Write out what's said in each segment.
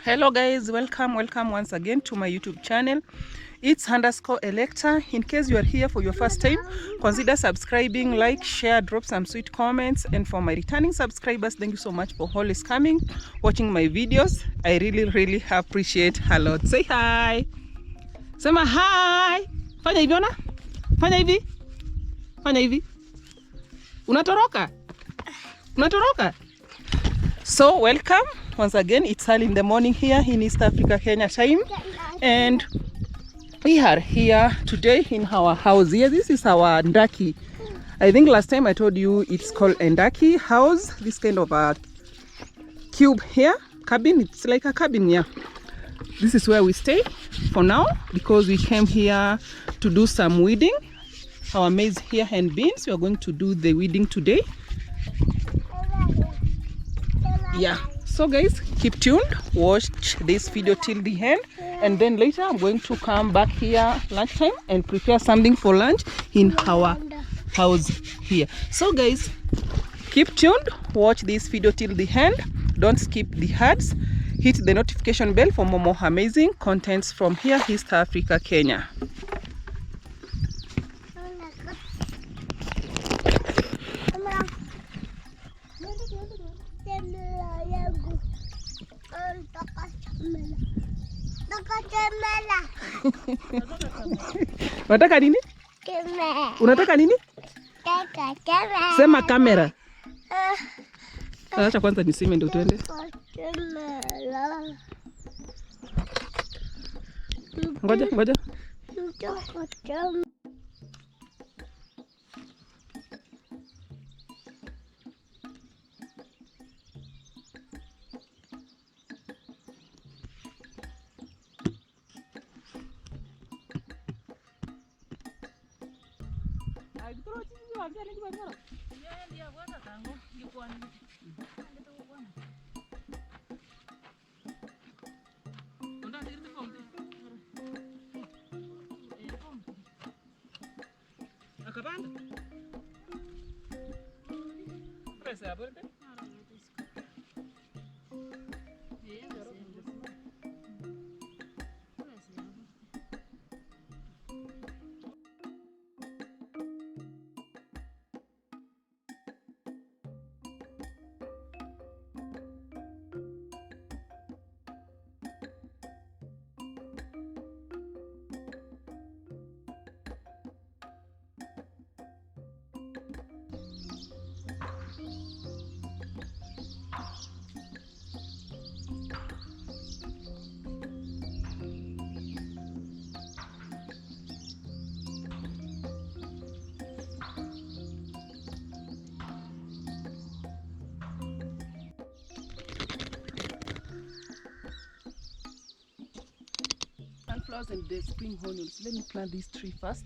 Hello guys, welcome once again to my YouTube channel. It's _Electa. In case you are here for your first time, consider subscribing, like, share, drop some sweet comments. And for my returning subscribers, thank you so much for always coming, watching my videos. I really appreciate a lot. Say hi. Sema hi. Fanya hivi ona. Fanya hivi. Fanya hivi. Unatoroka? Unatoroka? So welcome once again. It's early in the morning here in East Africa, Kenya time, and we are here today in our house. Here, this is our ndaki. I think last time I told you it's called ndaki house. This kind of a cube here, cabin. It's like a cabin here. This is where we stay for now because we came here to do some weeding. Our maize here and beans. We are going to do the weeding today. Yeah, so guys, keep tuned, watch this video till the end, and then later I'm going to come back here lunchtime and prepare something for lunch in our house here. So guys, keep tuned, watch this video till the end, don't skip the ads, hit the notification bell for more amazing contents from here, East Africa, Kenya. Unataka nini? Unataka nini? Sema kamera. Acha kwanza niseme ndio tuende. Ngoja. Sunflowers and the spring onions. Let me plant this tree first.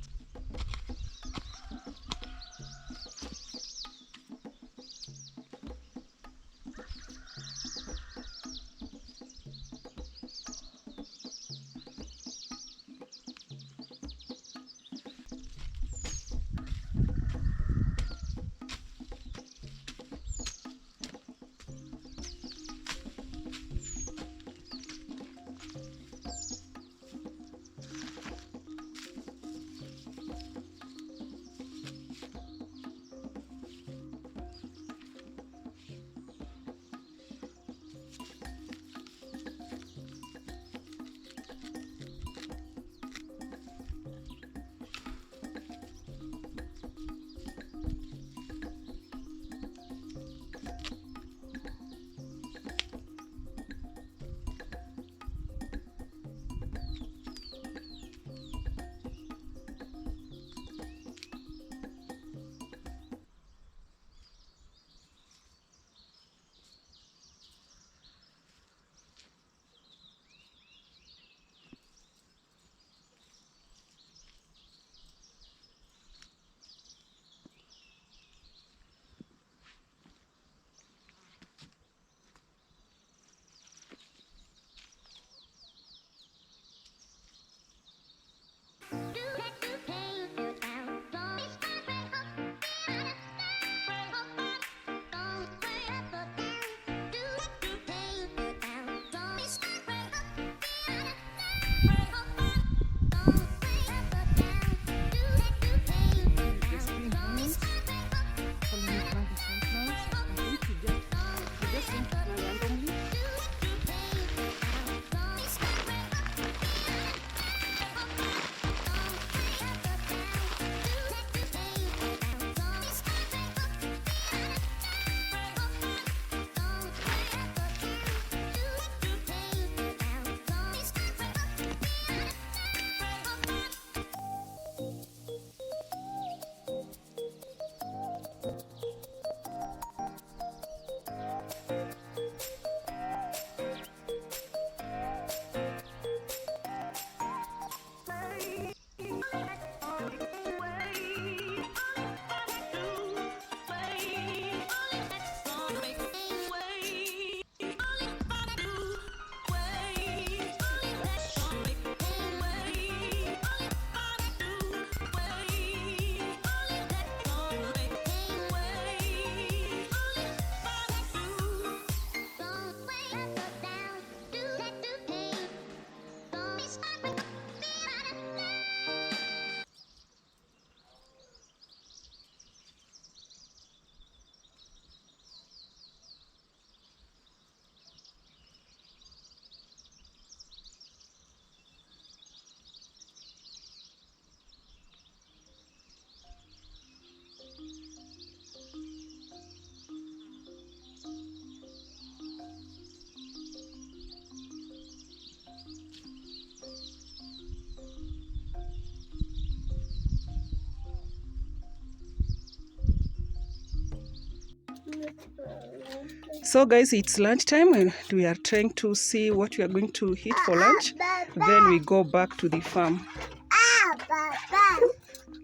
So guys, it's lunch time and we are trying to see what we are going to eat for lunch. Then we go back to the farm.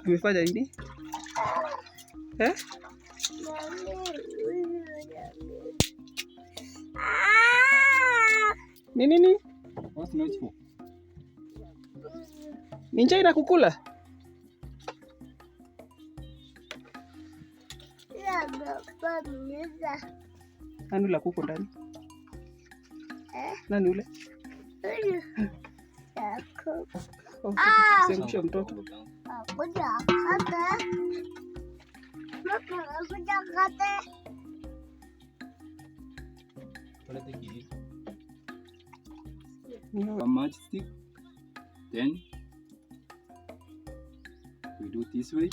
Umefanya nini? Eh? Nini? What's noise for? Ninja inakukula? Nani ula kuku ndani? Nani ule? Sengusha mtoto. A matchstick. Then we do this way.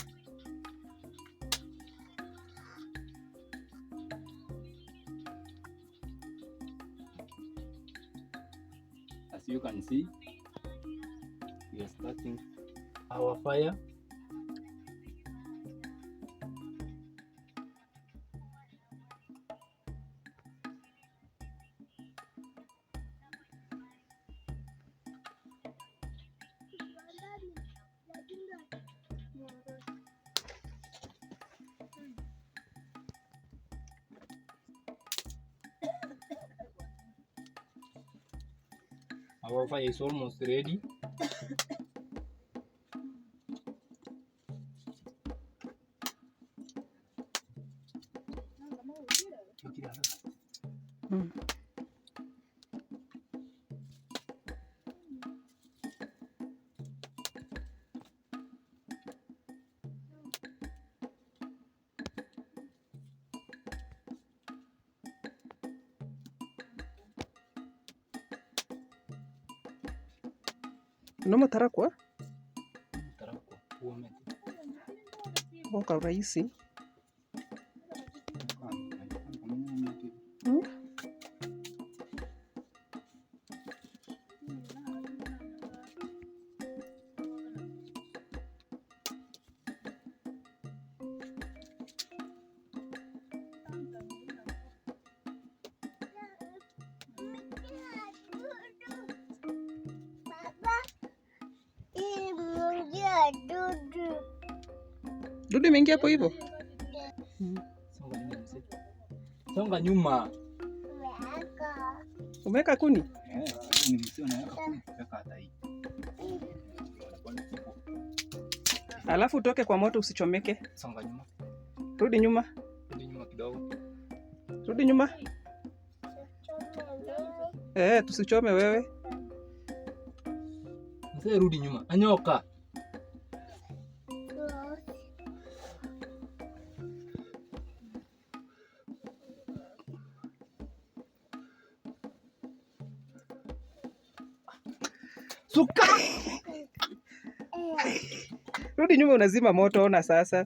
As you can see, we are starting our fire. Our fire is almost ready. Nomo tarakwa? Tarakwa, uomete. Waka rahisi. Dudu imeingia hapo hivyo? Songa nyuma. Umeweka kuni? Ni msio naweka kuni, weka hata hii. Alafu utoke kwa moto usichomeke. Songa nyuma. Rudi nyuma. Rudi nyuma kidogo. Rudi nyuma. Tusichome wewe. Mzee rudi nyuma. Anyoka. Suka. Rudi nyuma, unazima moto. Ona sasa.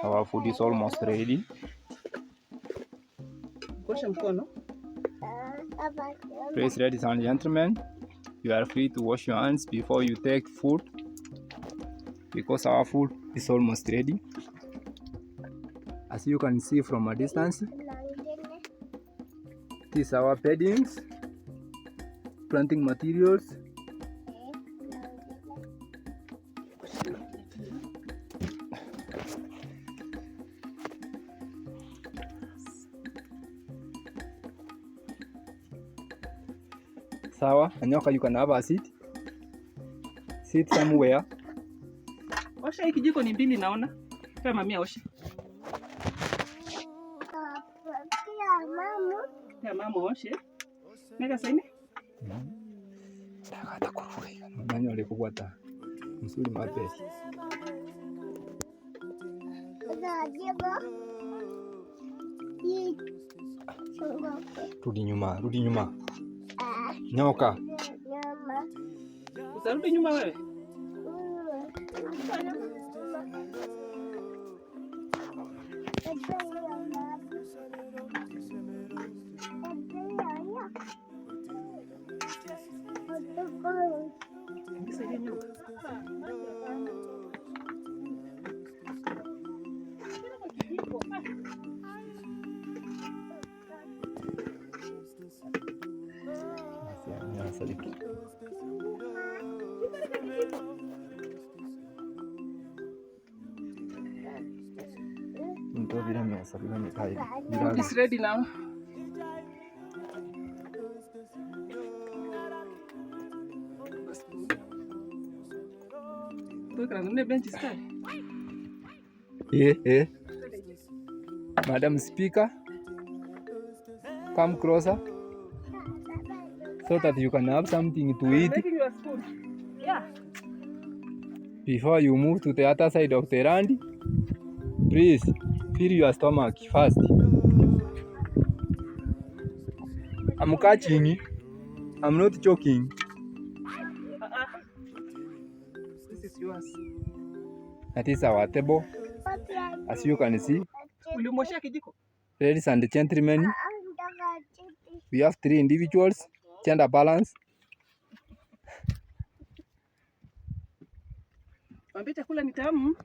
Our food is almost ready. Kosha mkono. Please, ladies and gentlemen, you are free to wash your hands before you take food, because our food is almost ready. As you can see from a distance, these are our beddings, planting materials. Sawa, Anyoka, you can have a seat. Sit somewhere. Osha hiki jiko ni mbili naona. Pia mami osha. Ya mama oshe. Nega saini? Taka kuruwe. Nanyo alikukwata. Msuri mape. Rudi nyuma, rudi nyuma. Nyoka. Utarudi nyuma wewe? Saliki. It's ready now. Madam Speaker, come closer so that you can have something to eat before you move to the other side of the land. Please fill your stomach first. I'm catching it. I'm not joking. This is yours. That is our table. As you can see, ladies and gentlemen, we have 3 individuals, gender balance. Chakula ni tamu.